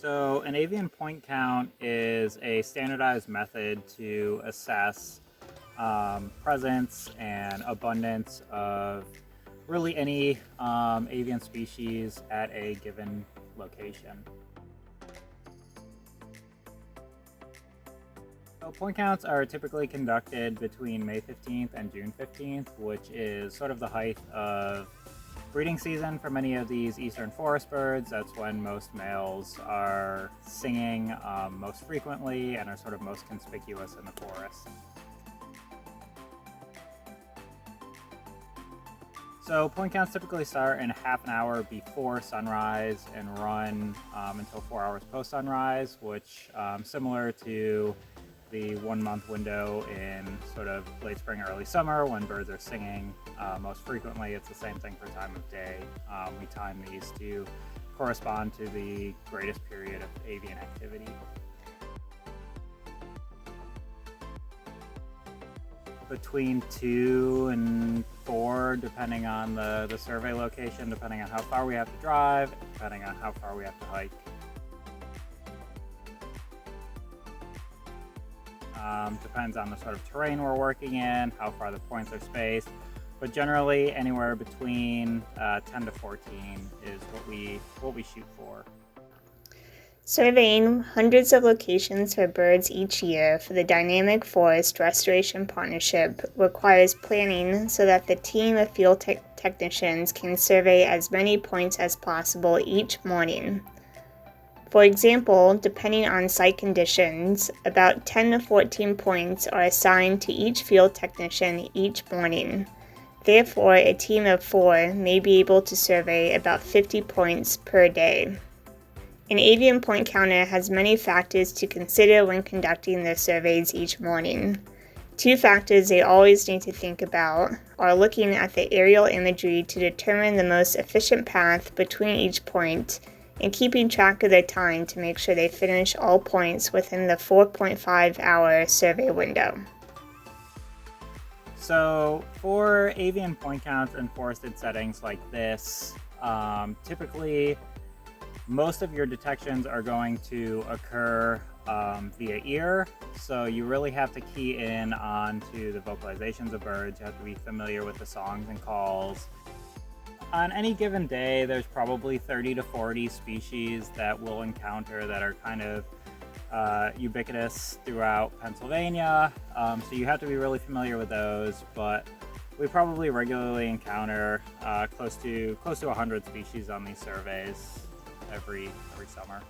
So an avian point count is a standardized method to assess presence and abundance of really any avian species at a given location. So point counts are typically conducted between May 15th and June 15th, which is sort of the height of breeding season for many of these eastern forest birds. That's when most males are singing most frequently and are sort of most conspicuous in the forest. So point counts typically start in half an hour before sunrise and run until 4 hours post sunrise, which similar to the 1 month window in sort of late spring, early summer when birds are singing most frequently. It's the same thing for time of day. We time these to correspond to the greatest period of avian activity. Between 2 and 4, depending on the survey location, depending on how far we have to drive, depending on how far we have to hike. Depends on the sort of terrain we're working in, how far the points are spaced, but generally anywhere between 10 to 14 is what we shoot for. Surveying hundreds of locations for birds each year for the Dynamic Forest Restoration Partnership requires planning so that the team of field technicians can survey as many points as possible each morning. For example, depending on site conditions, about 10 to 14 points are assigned to each field technician each morning. Therefore, a team of 4 may be able to survey about 50 points per day. An avian point counter has many factors to consider when conducting their surveys each morning. 2 factors they always need to think about are looking at the aerial imagery to determine the most efficient path between each point and keeping track of their time to make sure they finish all points within the 4.5-hour survey window. So for avian point counts in forested settings like this, typically most of your detections are going to occur via ear, so you really have to key in onto the vocalizations of birds. You have to be familiar with the songs and calls. On any given day, there's probably 30 to 40 species that we'll encounter that are kind of ubiquitous throughout Pennsylvania, so you have to be really familiar with those, but we probably regularly encounter close to 100 species on these surveys every summer.